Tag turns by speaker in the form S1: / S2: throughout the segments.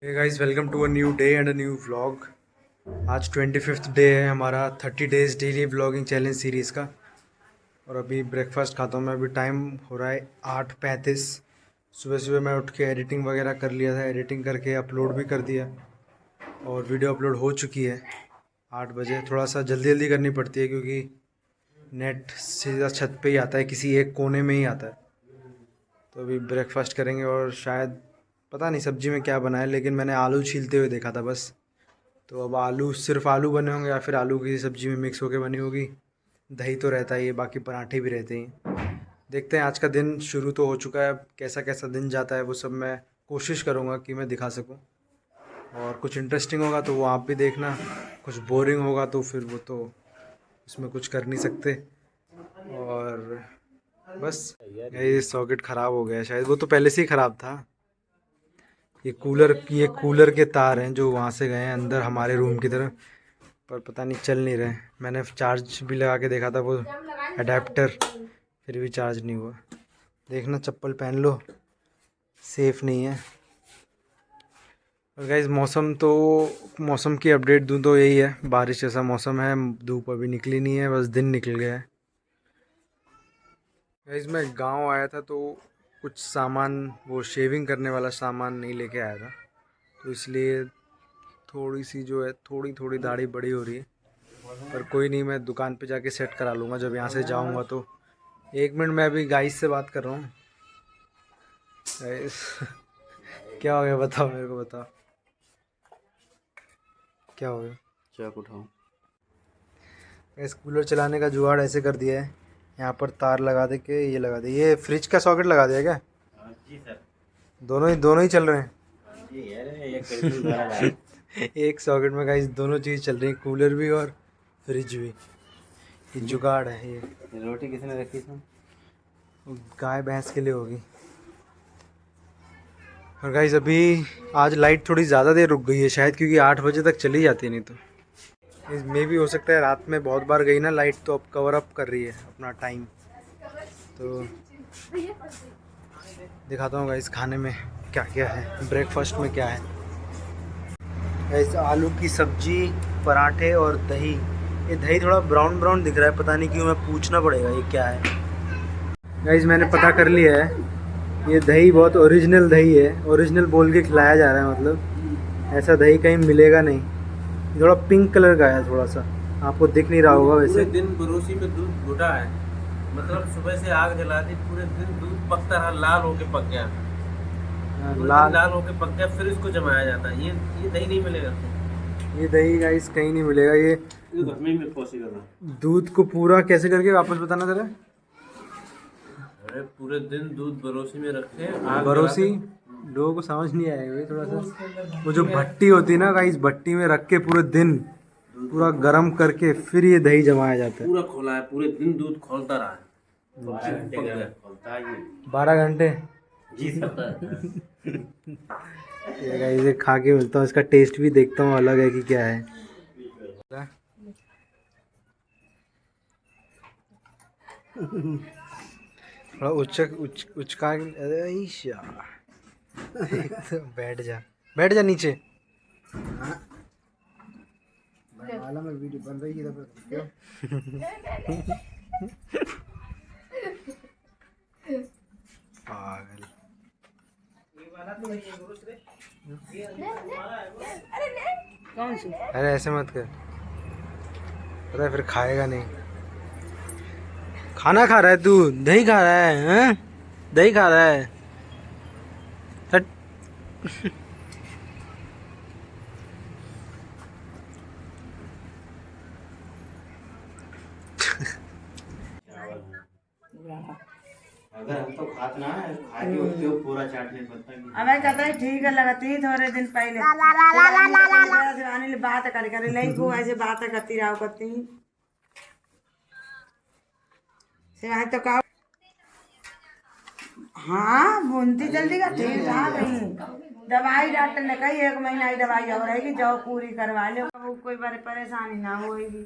S1: Hey guys, welcome to a new day and a new vlog. आज 25th day है हमारा 30 days daily vlogging challenge series का। और अभी ब्रेकफास्ट खाता हूँ मैं। अभी टाइम हो रहा है 8:35। सुबह सुबह मैं उठ के एडिटिंग वगैरह कर लिया था, एडिटिंग करके अपलोड भी कर दिया और वीडियो अपलोड हो चुकी है 8 बजे। थोड़ा सा जल्दी जल्दी करनी पड़ती है क्योंकि नेट सीधा छत पे ही आता है, किसी एक कोने में ही आता है। तो अभी ब्रेकफास्ट करेंगे और शायद पता नहीं सब्जी में क्या बना है, लेकिन मैंने आलू छीलते हुए देखा था बस। तो अब आलू, सिर्फ आलू बने होंगे या फिर आलू की सब्जी में मिक्स होके बनी होगी। दही तो रहता ही है, बाकी पराठे भी रहते हैं। देखते हैं, आज का दिन शुरू तो हो चुका है। कैसा कैसा दिन जाता है वो सब मैं कोशिश करूँगा कि मैं दिखा सकूँ। और कुछ इंटरेस्टिंग होगा तो वो आप भी देखना, कुछ बोरिंग होगा तो फिर वो तो उसमें कुछ कर नहीं सकते। और बस ये सॉकेट ख़राब हो गया है शायद, वो तो पहले से ही ख़राब था। ये कूलर के तार हैं जो वहाँ से गए हैं अंदर हमारे रूम की तरफ, पर पता नहीं चल नहीं रहे। मैंने चार्ज भी लगा के देखा था वो अडेप्टर, फिर भी चार्ज नहीं हुआ। देखना, चप्पल पहन लो, सेफ़ नहीं है। और गाइस, मौसम की अपडेट दूँ तो यही है, बारिश जैसा मौसम है। धूप अभी निकली नहीं है, बस दिन निकल गया है। गाइस, मैं गांव आया था तो कुछ सामान, वो शेविंग करने वाला सामान नहीं लेके आया था, तो इसलिए थोड़ी सी जो है थोड़ी थोड़ी दाढ़ी बड़ी हो रही है। पर कोई नहीं, मैं दुकान पे जाके सेट करा लूँगा जब यहाँ से जाऊँगा तो। 1 मिनट, मैं अभी गाइस से बात कर रहा हूँ। गाइस क्या हो गया, बताओ मेरे को, बताओ क्या हो गया।
S2: चाक उठाओ।
S1: गाइस, कूलर चलाने का जुगाड़ ऐसे कर दिया है, यहाँ पर तार लगा दे के ये लगा दे। ये फ्रिज का सॉकेट लगा दिया क्या?
S2: जी सर।
S1: दोनों ही चल रहे हैं।
S2: जी यार, ये कैसे द्वारा लाए?
S1: एक सॉकेट में गाइस दोनों चीज़ चल रही है, कूलर भी और फ्रिज भी। ये जुगाड़ है ये।
S2: रोटी किसने रखी थी?
S1: गाय भैंस के लिए होगी। और गाइस, अभी आज लाइट थोड़ी ज़्यादा देर रुक गई है शायद, क्योंकि 8 बजे तक चली जाती है, नहीं तो मे भी हो सकता है रात में बहुत बार गई ना लाइट, तो अब कवर अप कर रही है अपना टाइम। तो दिखाता हूँ गाइस खाने में क्या क्या है, ब्रेकफास्ट में क्या है। गाइस, आलू की सब्जी, पराठे और दही। ये दही थोड़ा ब्राउन ब्राउन दिख रहा है, पता नहीं क्यों, मैं पूछना पड़ेगा ये क्या है। गाइस, मैंने पता कर लिया है, ये दही बहुत ओरिजिनल दही है। ओरिजिनल बोल के खिलाया जा रहा है, मतलब ऐसा दही कहीं मिलेगा नहीं। थोड़ा पिंक कलर का है, थोड़ा सा आपको दिख नहीं रहा होगा वैसे।
S2: पूरे दिन बरोसी में दूध घुटा है, मतलब सुबह से आग जला दी, पूरे दिन दूध पकता रहा, लाल होके पक गया। पूरे दिन
S1: लाल,
S2: लाल होके पक गया, फिर इसको जमाया जाता है। ये दही नहीं मिलेगा।
S1: ये दही गाइस कहीं नहीं मिलेगा। ये
S2: ये घर में ही पॉसिबल है।
S1: दूध को पूरा कैसे करके वापस बताना जरा।
S2: अरे पूरे दिन दूध बरोसी में रखे, आग
S1: बरोसी
S2: जला के।
S1: लोगों को समझ नहीं आएगा ये थोड़ा सा। वो जो भट्टी होती है ना गाइस, भट्टी में रख के पूरे दिन पूरा गर्म करके फिर ये दही जमाया जाता है।
S2: पूरा खोला है, पूरे दिन दूध खोलता रहा है।
S1: 12 घंटे।
S2: जी सर।
S1: ये गाइस, ये खा के मिलता हूँ, इसका टेस्ट भी देखता हूँ अलग है कि क्या है। थोड़ा उचका। अरे ईशा, तो बैठ जा, बैठ जा नीचे। वाला में वीडियो बन रही है क्यों? पागल।
S3: कौन सी?
S1: अरे ऐसे मत कर, पता है फिर खाएगा नहीं। खाना खा रहा है तू, दही खा रहा है, हैं? दही खा रहा है। हट।
S2: अगर हम तो खात ना है, खा के उसके ऊपर पूरा चाट नहीं पड़ता कि
S3: अबे कहता है ठीक है, लगती थोड़े दिन पहले शिवानी ले बात कर करे नहीं को ऐसे बात करती रहो करती शिवानी तो कहा हाँ बुनती जल्दी का ठीक था नहीं। दवाई डॉक्टर ने कही 1 महीना की दवाई और रहेगी, जाओ पूरी करवा लो, कोई बड़े परेशानी ना होगी।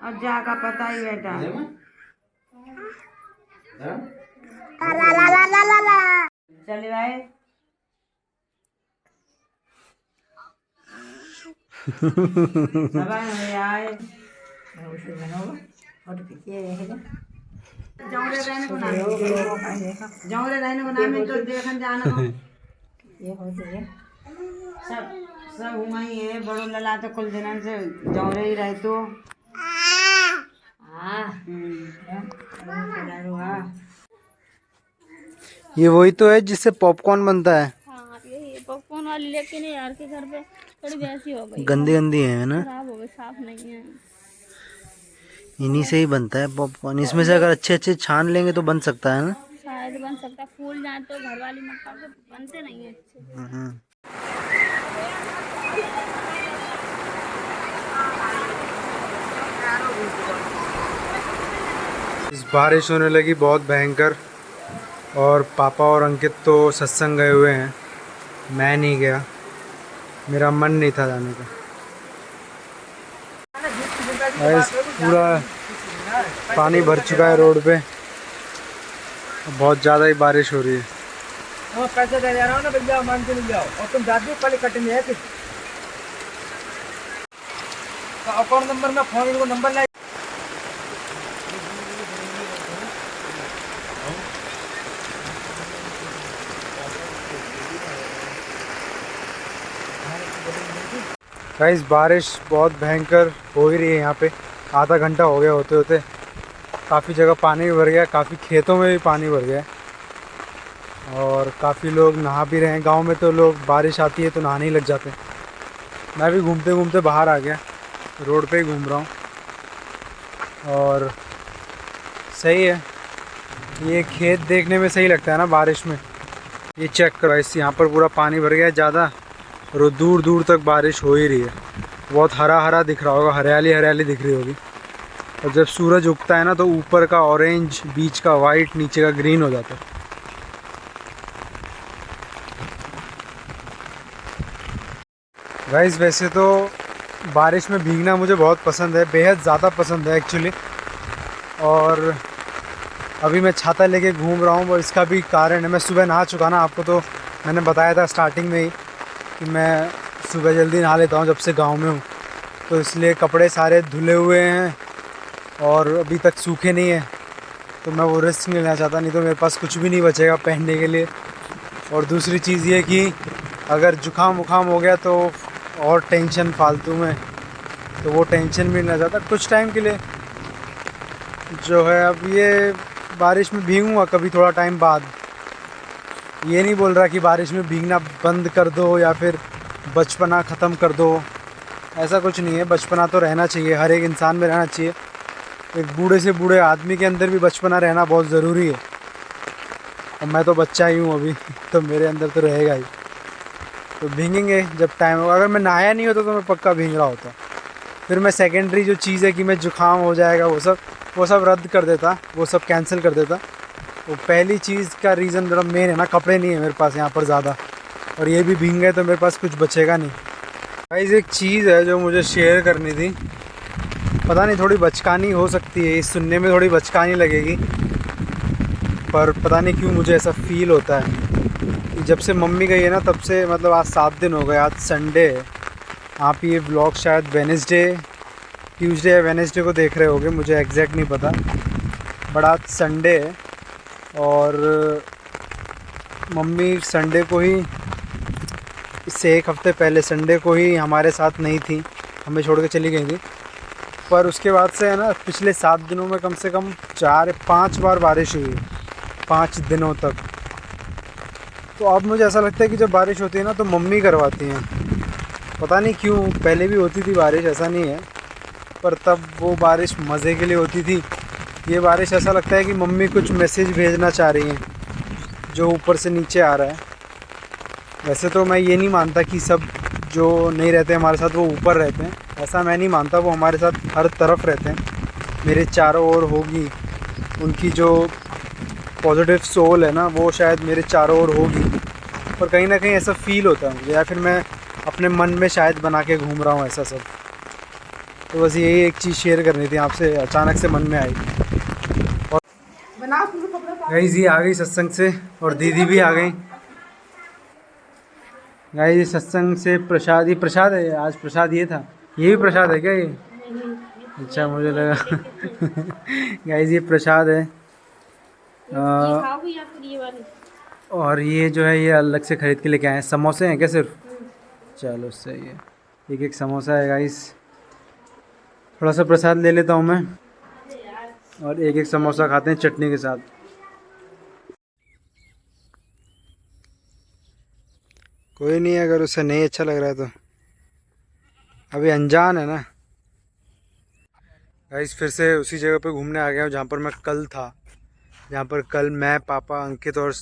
S3: और जाका पता ही बेटा चले भाई। हवा में आए जौरे रहने को नाम है तो देखन जाना सब वही है बड़ो लला तो कुल दिनन से जौरे ही रहे तो
S1: ये वही तो है जिससे पॉपकॉर्न बनता है।
S4: हाँ यही पॉपकॉर्न वाली, लेकिन यार के घर पे थोड़ी वैसी हो गई,
S1: गंदी गंदी है ना,
S4: खराब हो गई, साफ नहीं है।
S1: इन्हीं से ही बनता है पॉपकॉर्न। इसमें से अगर अच्छे अच्छे छान लेंगे तो बन सकता है ना।
S4: शायद बन सकता, फूल जाए तो घर वाली मक्का के बनते नहीं है अच्छे।
S1: इस बारिश होने लगी बहुत भयंकर, और पापा और अंकित तो सत्संग गए हुए हैं, मैं नहीं गया, मेरा मन नहीं था जाने का। पूरा पानी भर चुका है रोड पे, बहुत ज़्यादा ही बारिश हो रही है।
S5: पैसे दे रहा हूँ ना भैया, मान के नहीं जाओ, और तुम जाते पहले कटने है फिर अकाउंट नंबर में फोन को नंबर ला।
S1: गाइस बारिश बहुत भयंकर हो ही रही है यहाँ पे, आधा घंटा हो गया होते होते। काफ़ी जगह पानी भी भर गया, काफ़ी खेतों में भी पानी भर गया, और काफ़ी लोग नहा भी रहे हैं। गांव में तो लोग बारिश आती है तो नहाने ही लग जाते हैं। मैं भी घूमते घूमते बाहर आ गया, रोड पे ही घूम रहा हूँ, और सही है। ये खेत देखने में सही लगता है ना बारिश में। ये चेक करो, इस यहाँ पर पूरा पानी भर गया है ज़्यादा, और दूर दूर तक बारिश हो ही रही है। बहुत हरा हरा दिख रहा होगा, हरियाली हरियाली दिख रही होगी। और जब सूरज उगता है ना तो ऊपर का ऑरेंज, बीच का वाइट, नीचे का ग्रीन हो जाता है। गाइस वैसे तो बारिश में भीगना मुझे बहुत पसंद है, बेहद ज़्यादा पसंद है एक्चुअली। और अभी मैं छाता लेके घूम रहा हूँ, और इसका भी कारण है, मैं सुबह नहा चुका ना, आपको तो मैंने बताया था स्टार्टिंग में ही कि मैं सुबह जल्दी नहा लेता हूँ जब से गांव में हूँ, तो इसलिए कपड़े सारे धुले हुए हैं और अभी तक सूखे नहीं हैं। तो मैं वो रिस्क नहीं लेना चाहता, नहीं तो मेरे पास कुछ भी नहीं बचेगा पहनने के लिए। और दूसरी चीज़ ये कि अगर जुकाम वुकाम हो गया तो और टेंशन फालतू में, तो वो टेंशन भी नहीं चाहता कुछ टाइम के लिए जो है। अब ये बारिश में भीगूँगा कभी थोड़ा टाइम बाद, ये नहीं बोल रहा कि बारिश में भीगना बंद कर दो या फिर बचपना ख़त्म कर दो, ऐसा कुछ नहीं है। बचपना तो रहना चाहिए, हर एक इंसान में रहना चाहिए। एक बूढ़े से बूढ़े आदमी के अंदर भी बचपना रहना बहुत ज़रूरी है, और मैं तो बच्चा ही हूँ अभी, तो मेरे अंदर तो रहेगा ही। तो भीगेंगे जब टाइम होगा। अगर मैं नहाया नहीं होता तो मैं पक्का भीग रहा होता, फिर मैं सेकेंडरी जो चीज़ है कि मैं जुकाम हो जाएगा वो सब रद्द कर देता, वो सब कैंसिल कर देता। वो पहली चीज़ का रीज़न मेरा मेन है ना, कपड़े नहीं है मेरे पास यहाँ पर ज़्यादा, और ये भी भीग गए तो मेरे पास कुछ बचेगा नहीं। गाइस एक चीज़ है जो मुझे शेयर करनी थी, पता नहीं थोड़ी बचकानी हो सकती है, इस सुनने में थोड़ी बचकानी लगेगी, पर पता नहीं क्यों मुझे ऐसा फ़ील होता है कि जब से मम्मी गई है ना तब से, मतलब आज 7 दिन हो गए, आज संडे है। आप ये व्लॉग शायद ट्यूसडे या वेडनेसडे को देख रहे होगे, मुझे एग्जैक्ट नहीं पता, बट आज संडे है। और मम्मी संडे को ही, इससे एक हफ़्ते पहले संडे को ही हमारे साथ नहीं थी, हमें छोड़ के चली गई थी। पर उसके बाद से है ना, पिछले 7 दिनों में कम से कम 4-5 बार बारिश हुई, 5 दिनों तक। तो अब मुझे ऐसा लगता है कि जब बारिश होती है ना तो मम्मी करवाती हैं, पता नहीं क्यों। पहले भी होती थी बारिश, ऐसा नहीं है, पर तब वो बारिश मज़े के लिए होती थी। ये बारिश ऐसा लगता है कि मम्मी कुछ मैसेज भेजना चाह रही हैं जो ऊपर से नीचे आ रहा है। वैसे तो मैं ये नहीं मानता कि सब जो नहीं रहते हमारे साथ वो ऊपर रहते हैं, ऐसा मैं नहीं मानता। वो हमारे साथ हर तरफ रहते हैं, मेरे चारों ओर होगी। उनकी जो पॉजिटिव सोल है ना वो शायद मेरे चारों ओर होगी, पर कहीं ना कहीं ऐसा फ़ील होता है मुझे, या फिर मैं अपने मन में शायद बना के घूम रहा हूँ ऐसा सब। तो बस यही एक चीज़ शेयर करनी थी आपसे, अचानक से मन में आई। और गाइस ये आ गई सत्संग से, और दीदी भी आ गई। गाइस सत्संग से प्रसाद, ये प्रसाद है, आज प्रसाद ये था, ये भी प्रसाद है क्या ये? अच्छा मुझे लगा। गाइस ये प्रसाद है
S4: खाओगे या फिर ये वाली?
S1: और ये जो है ये अलग से खरीद के लेके आए हैं। समोसे हैं क्या सिर्फ? चलो सही है, एक एक समोसा है गाइस। थोड़ा सा प्रसाद ले लेता हूँ मैं और एक एक समोसा खाते हैं चटनी के साथ। कोई नहीं, अगर उसे नहीं अच्छा लग रहा है तो, अभी अनजान है ना। गाइस फिर से उसी जगह पे घूमने आ गया हूँ जहाँ पर मैं कल था, जहाँ पर कल मैं, पापा, अंकित और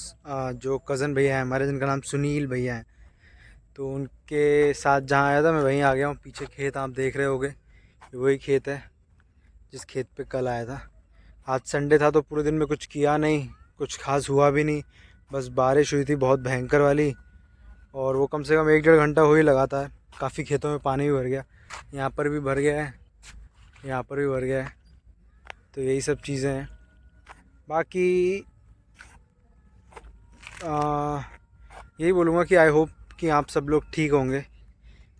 S1: जो कज़न भैया हैं हमारे, जिनका नाम सुनील भैया हैं, तो उनके साथ जहाँ आया था मैं वहीं आ गया हूँ। पीछे खेत आप देख रहे होगे, वही खेत है जिस खेत पे कल आया था। आज संडे था तो पूरे दिन में कुछ किया नहीं, कुछ खास हुआ भी नहीं, बस बारिश हुई थी बहुत भयंकर वाली, और वो कम से कम 1-1.5 घंटा हो ही लगा था। काफ़ी खेतों में पानी भी भर गया, यहाँ पर भी भर गया है, यहाँ पर भी भर गया है। तो यही सब चीज़ें हैं। बाकी यही बोलूँगा कि आई होप कि आप सब लोग ठीक होंगे।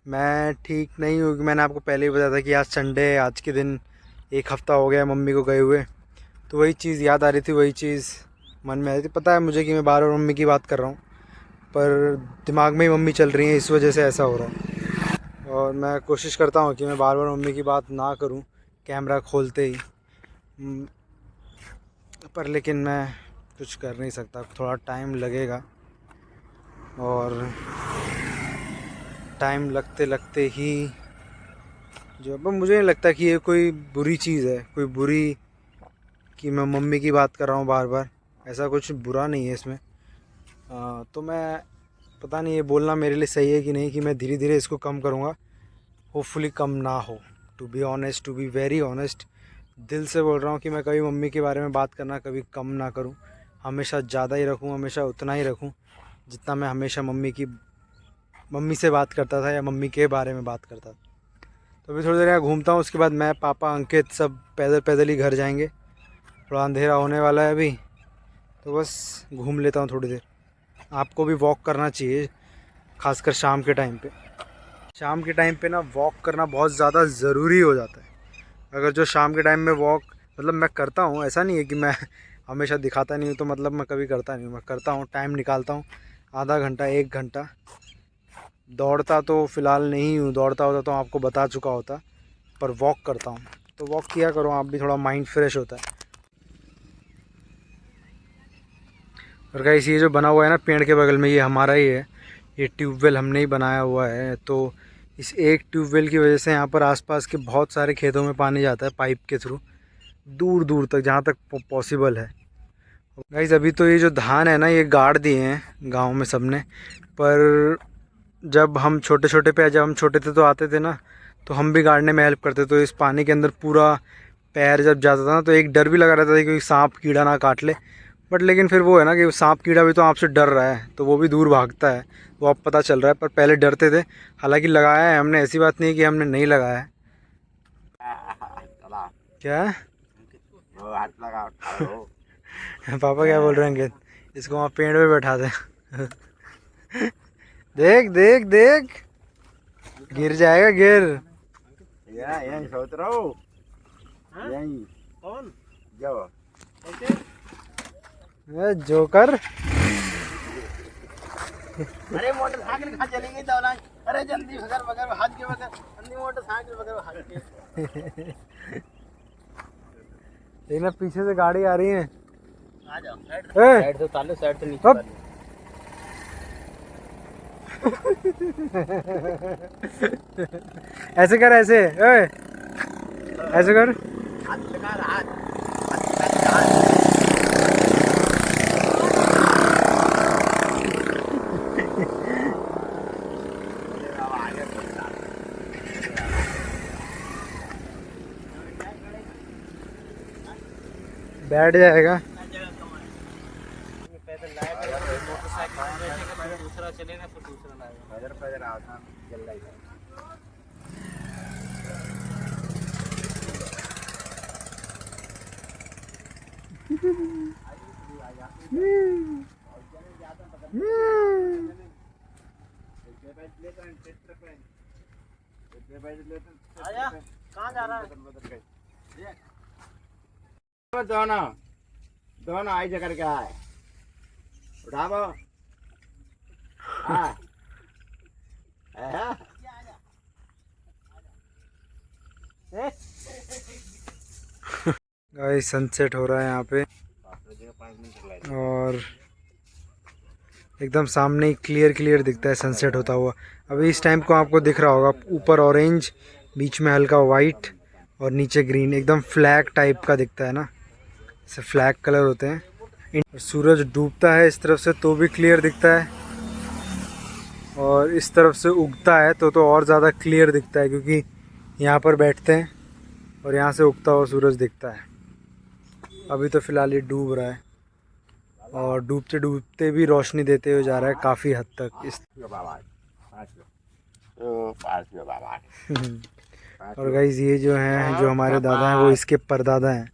S1: मैं ठीक नहीं हूँ, मैंने आपको पहले ही बताया था कि आज संडे है, आज के दिन 1 हफ़्ता हो गया मम्मी को गए हुए, तो वही चीज़ याद आ रही थी, वही चीज़ मन में आ रही थी। पता है मुझे कि मैं बार बार मम्मी की बात कर रहा हूँ, पर दिमाग में ही मम्मी चल रही है, इस वजह से ऐसा हो रहा है। और मैं कोशिश करता हूँ कि मैं बार बार मम्मी की बात ना करूँ कैमरा खोलते ही, पर लेकिन मैं कुछ कर नहीं सकता, थोड़ा टाइम लगेगा, और टाइम लगते लगते ही जो, अब मुझे नहीं लगता कि ये कोई बुरी चीज़ है, कोई बुरी कि मैं मम्मी की बात कर रहा हूँ बार बार, ऐसा कुछ बुरा नहीं है इसमें। तो मैं पता नहीं ये बोलना मेरे लिए सही है कि नहीं, कि मैं धीरे धीरे इसको कम करूँगा, होपफुली कम ना हो। To be honest, to be very honest, दिल से बोल रहा हूँ कि मैं कभी मम्मी के बारे में बात करना कभी कम ना करूँ, हमेशा ज़्यादा ही रखूँ, हमेशा उतना ही रखूँ जितना मैं हमेशा मम्मी से बात करता था या मम्मी के बारे में बात करता था। तो अभी थोड़ी देर यहाँ घूमता हूँ, उसके बाद मैं, पापा, अंकित सब पैदल पैदल ही घर जाएंगे। थोड़ा अंधेरा होने वाला है अभी, तो बस घूम लेता हूँ थोड़ी देर। आपको भी वॉक करना चाहिए, खासकर शाम के टाइम पे। शाम के टाइम पे ना वॉक करना बहुत ज़्यादा ज़रूरी हो जाता है। अगर जो शाम के टाइम में वॉक, मतलब मैं करता हूँ, ऐसा नहीं है कि मैं हमेशा दिखाता नहीं हूँ, तो मतलब मैं कभी करता नहीं हूँ, मैं करता हूँ, टाइम निकालता हूँ, आधा घंटा 1 घंटा। दौड़ता तो फ़िलहाल नहीं हूँ, दौड़ता होता तो आपको बता चुका होता, पर वॉक करता हूँ। तो वॉक किया करो आप भी, थोड़ा माइंड फ्रेश होता है। और गाइस ये जो बना हुआ है ना पेड़ के बगल में, ये हमारा ही है, ये ट्यूबवेल हमने ही बनाया हुआ है। तो इस एक ट्यूबवेल की वजह से यहाँ पर आसपास के बहुत सारे खेतों में पानी जाता है पाइप के थ्रू, दूर दूर तक, जहाँ तक पॉसिबल है। गाइस अभी तो ये जो धान है ना, ये गाड़ दिए हैं गांव में सबने, पर जब हम छोटे छोटे पे, जब हम छोटे थे तो आते थे ना, तो हम भी गाड़ने में हेल्प करते। तो इस पानी के अंदर पूरा पैर जब जाता था ना, तो एक डर भी लगा रहता था कि सांप कीड़ा ना काट ले। बट लेकिन फिर वो है ना कि सांप कीड़ा भी तो आपसे डर रहा है, तो वो भी दूर भागता है, वो अब पता चल रहा है। पर पहले डरते थे, हालांकि लगाया है हमने, ऐसी बात नहीं कि हमने नहीं लगाया है। क्या पापा क्या बोल रहे हैं अंकित? इसको वहाँ पेड़ पे बैठा दे। देख देख देख, गिर जाएगा, गिर।
S5: यहीं सोच रहा हूँ, यहीं
S2: कौन
S5: जाओ
S1: जोकर।
S5: अरे मोटरसाइकिल कहाँ चली गई दौला, अरे जल्दी भगर भगर हाथ के भगर, अन्नी मोटरसाइकिल भगर हाथ के।
S1: लेकिन अब पीछे से गाड़ी आ रही है,
S5: आ जाओ
S2: साइड से उतार लो, साइड से नीचे उतार लो।
S1: ऐसे कर, ऐसे ऐसे कर।
S5: हाथ लगा हाथ
S1: बैठ जाएगा।
S2: दूसरा चलेगा फिर दूसरा लाएगा।
S5: पैदल पैदल आसान चल रही है। आजा, कहाँ जा रहा है?
S6: दोनों दोनों आई जगह क्या है उठाओ हाँ
S1: गाइस सनसेट हो रहा है यहाँ पे और एकदम सामने ही क्लियर दिखता है सनसेट होता हुआ। अभी इस टाइम को आपको दिख रहा होगा, ऊपर ऑरेंज, बीच में हल्का वाइट और नीचे ग्रीन, एकदम फ्लैग टाइप का दिखता है ना, जैसे फ्लैग कलर होते हैं। सूरज डूबता है इस तरफ से तो भी क्लियर दिखता है, और इस तरफ से उगता है तो और ज़्यादा क्लियर दिखता है, क्योंकि यहाँ पर बैठते हैं और यहाँ से उगता हुआ सूरज दिखता है। अभी तो फ़िलहाल ये डूब रहा है और डूबते डूबते भी रोशनी देते हुए जा रहा है काफ़ी हद तक इस और गाइस ये जो हैं, जो हमारे दादा हैं, वो इसके परदादा हैं,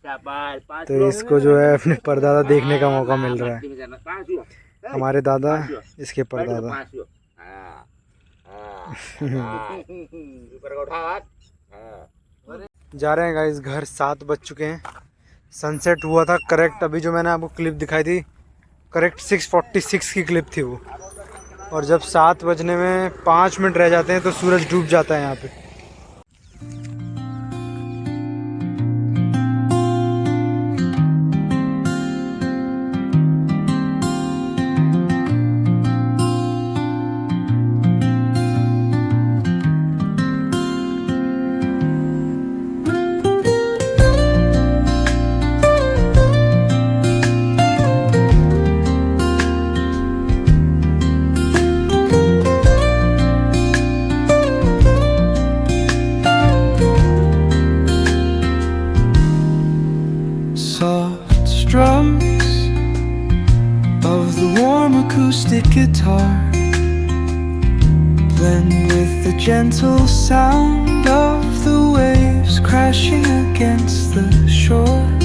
S1: तो इसको जो है अपने परदादा देखने का मौका मिल रहा है। हमारे दादा, इसके परदादा। जा रहे हैं गाइस घर, 7 बज चुके हैं। सनसेट हुआ था करेक्ट, अभी जो मैंने आपको क्लिप दिखाई थी करेक्ट 6:46 की क्लिप थी वो, और जब 7 बजने में 5 मिनट रह जाते हैं तो सूरज डूब जाता है यहाँ पे।
S7: Soft strums of the warm acoustic guitar blend with the gentle sound of the waves crashing against the shore.